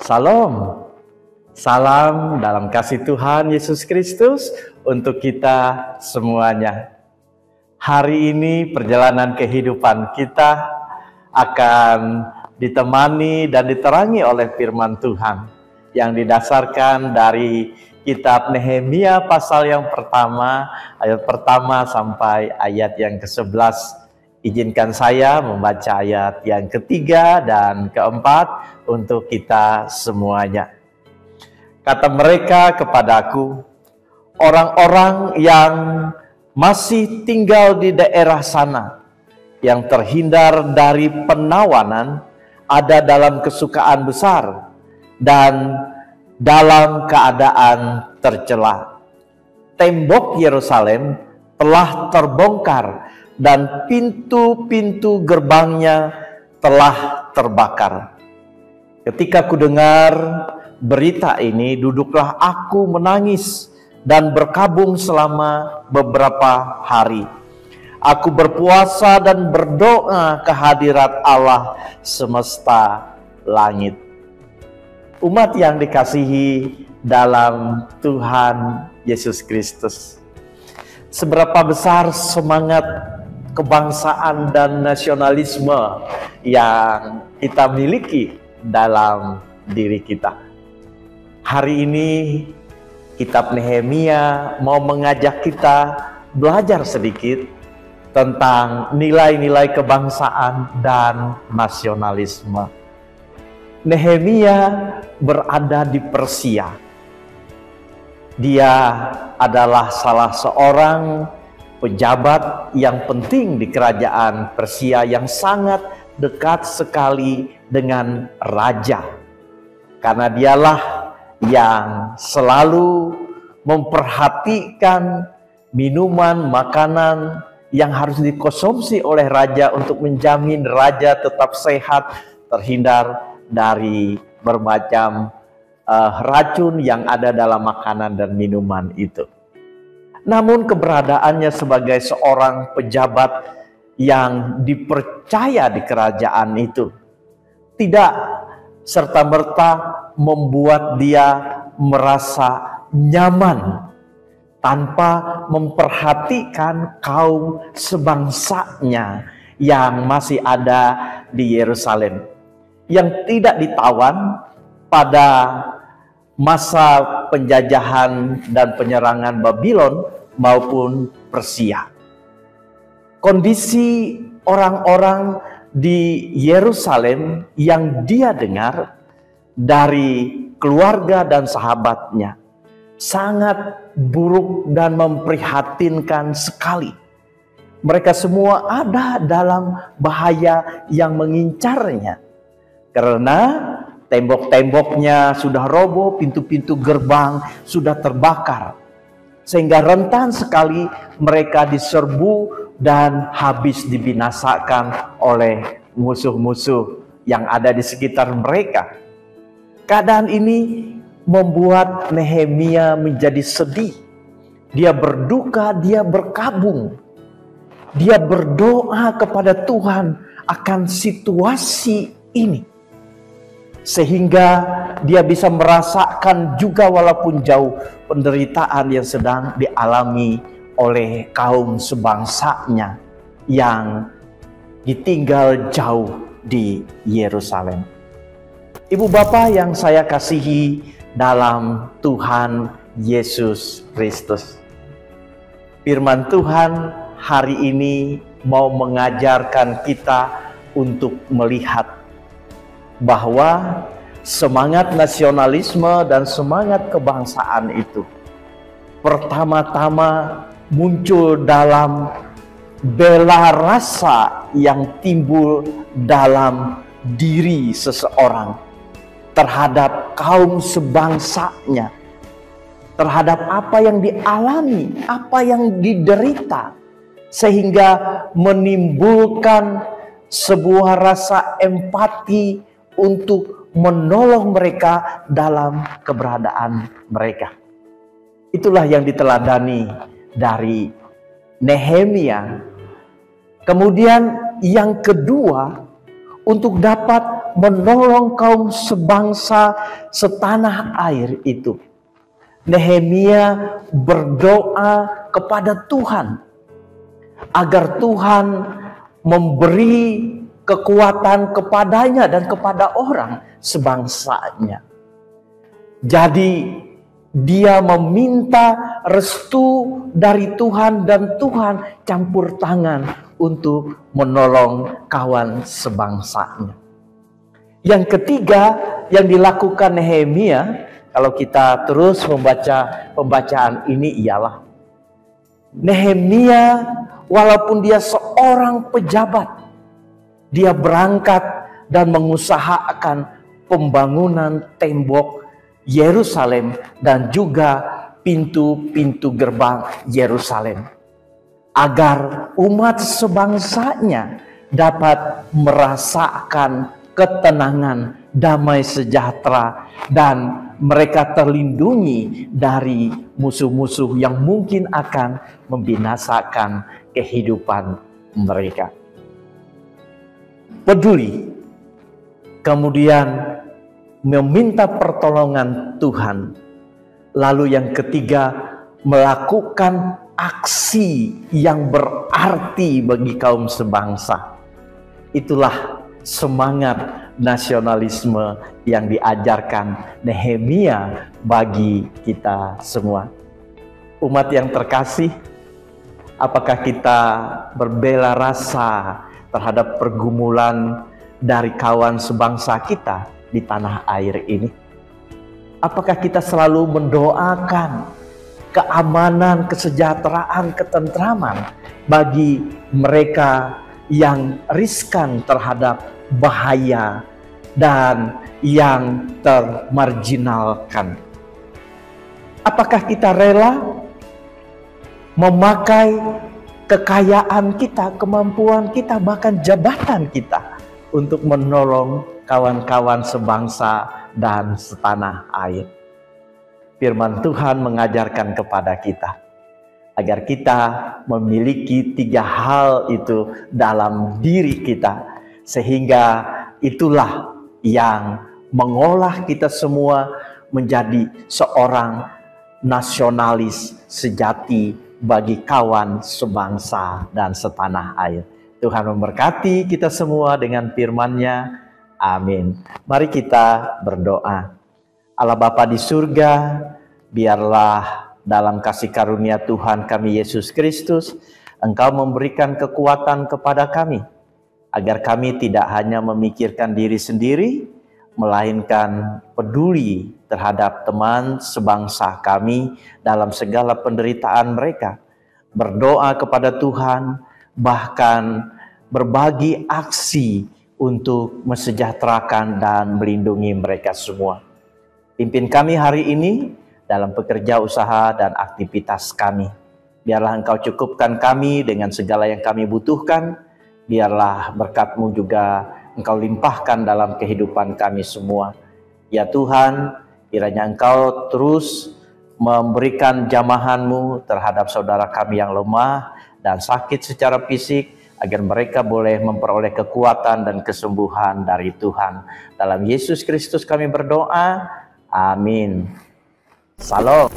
Salam, salam dalam kasih Tuhan Yesus Kristus untuk kita semuanya. Hari ini perjalanan kehidupan kita akan ditemani dan diterangi oleh firman Tuhan yang didasarkan dari kitab Nehemia pasal yang pertama, ayat pertama sampai ayat yang ke-11. Izinkan saya membaca ayat yang ketiga dan keempat untuk kita semuanya. Kata mereka kepadaku, orang-orang yang masih tinggal di daerah sana, yang terhindar dari penawanan, ada dalam kesukaan besar dan dalam keadaan tercela. Tembok Yerusalem telah terbongkar dan pintu-pintu gerbangnya telah terbakar. Ketika ku dengar berita ini, duduklah aku menangis dan berkabung selama beberapa hari. Aku berpuasa dan berdoa ke hadirat Allah semesta langit. Umat yang dikasihi dalam Tuhan Yesus Kristus, seberapa besar semangat kebangsaan dan nasionalisme yang kita miliki dalam diri kita. Hari ini kitab Nehemia mau mengajak kita belajar sedikit tentang nilai-nilai kebangsaan dan nasionalisme. Nehemia berada di Persia. Dia adalah salah seorang pejabat yang penting di kerajaan Persia yang sangat dekat sekali dengan raja. Karena dialah yang selalu memperhatikan minuman, makanan yang harus dikonsumsi oleh raja untuk menjamin raja tetap sehat, terhindar dari bermacam racun yang ada dalam makanan dan minuman itu. Namun keberadaannya sebagai seorang pejabat yang dipercaya di kerajaan itu tidak serta-merta membuat dia merasa nyaman tanpa memperhatikan kaum sebangsanya yang masih ada di Yerusalem, yang tidak ditawan pada masa penjajahan dan penyerangan Babylon maupun Persia. Kondisi orang-orang di Yerusalem yang dia dengar dari keluarga dan sahabatnya sangat buruk dan memprihatinkan sekali. Mereka semua ada dalam bahaya yang mengincarnya karena tembok-temboknya sudah roboh, pintu-pintu gerbang sudah terbakar. Sehingga rentan sekali mereka diserbu dan habis dibinasakan oleh musuh-musuh yang ada di sekitar mereka. Keadaan ini membuat Nehemia menjadi sedih. Dia berduka, dia berkabung. Dia berdoa kepada Tuhan akan situasi ini. Sehingga dia bisa merasakan juga walaupun jauh penderitaan yang sedang dialami oleh kaum sebangsanya yang ditinggal jauh di Yerusalem. Ibu bapak yang saya kasihi dalam Tuhan Yesus Kristus, firman Tuhan hari ini mau mengajarkan kita untuk melihat bahwa semangat nasionalisme dan semangat kebangsaan itu pertama-tama muncul dalam bela rasa yang timbul dalam diri seseorang terhadap kaum sebangsanya, terhadap apa yang dialami, apa yang diderita, sehingga menimbulkan sebuah rasa empati untuk menolong mereka dalam keberadaan mereka. Itulah yang diteladani dari Nehemia. Kemudian yang kedua, untuk dapat menolong kaum sebangsa setanah air itu. Nehemia berdoa kepada Tuhan agar Tuhan memberi kekuatan kepadanya dan kepada orang sebangsanya. Jadi dia meminta restu dari Tuhan dan Tuhan campur tangan untuk menolong kawan sebangsanya. Yang ketiga yang dilakukan Nehemia, kalau kita terus membaca pembacaan ini, ialah Nehemia walaupun dia seorang pejabat, dia berangkat dan mengusahakan pembangunan tembok Yerusalem dan juga pintu-pintu gerbang Yerusalem, agar umat sebangsanya dapat merasakan ketenangan, damai sejahtera, dan mereka terlindungi dari musuh-musuh yang mungkin akan membinasakan kehidupan mereka. Peduli, kemudian meminta pertolongan Tuhan. Lalu yang ketiga, melakukan aksi yang berarti bagi kaum sebangsa. Itulah semangat nasionalisme yang diajarkan Nehemia bagi kita semua. Umat yang terkasih, apakah kita berbela rasa terhadap pergumulan dari kawan sebangsa kita di tanah air ini? Apakah kita selalu mendoakan keamanan, kesejahteraan, ketentraman bagi mereka yang riskan terhadap bahaya dan yang termarginalkan? Apakah kita rela memakai kekayaan kita, kemampuan kita, bahkan jabatan kita untuk menolong kawan-kawan sebangsa dan setanah air? Firman Tuhan mengajarkan kepada kita agar kita memiliki 3 hal itu dalam diri kita, sehingga itulah yang mengolah kita semua menjadi seorang nasionalis sejati bagi kawan sebangsa dan setanah air. Tuhan memberkati kita semua dengan firman-Nya. Amin. Mari kita berdoa. Allah Bapa di surga, biarlah dalam kasih karunia Tuhan kami Yesus Kristus, Engkau memberikan kekuatan kepada kami, agar kami tidak hanya memikirkan diri sendiri, melainkan peduli terhadap teman sebangsa kami dalam segala penderitaan mereka. Berdoa kepada Tuhan, bahkan berbagi aksi untuk mesejahterakan dan melindungi mereka semua. Pimpin kami hari ini dalam pekerja usaha dan aktivitas kami. Biarlah Engkau cukupkan kami dengan segala yang kami butuhkan. Biarlah berkat-Mu juga Engkau limpahkan dalam kehidupan kami semua. Ya Tuhan, kiranya Engkau terus memberikan jamahan-Mu terhadap saudara kami yang lemah dan sakit secara fisik, agar mereka boleh memperoleh kekuatan dan kesembuhan dari Tuhan. Dalam Yesus Kristus kami berdoa. Amin. Salam.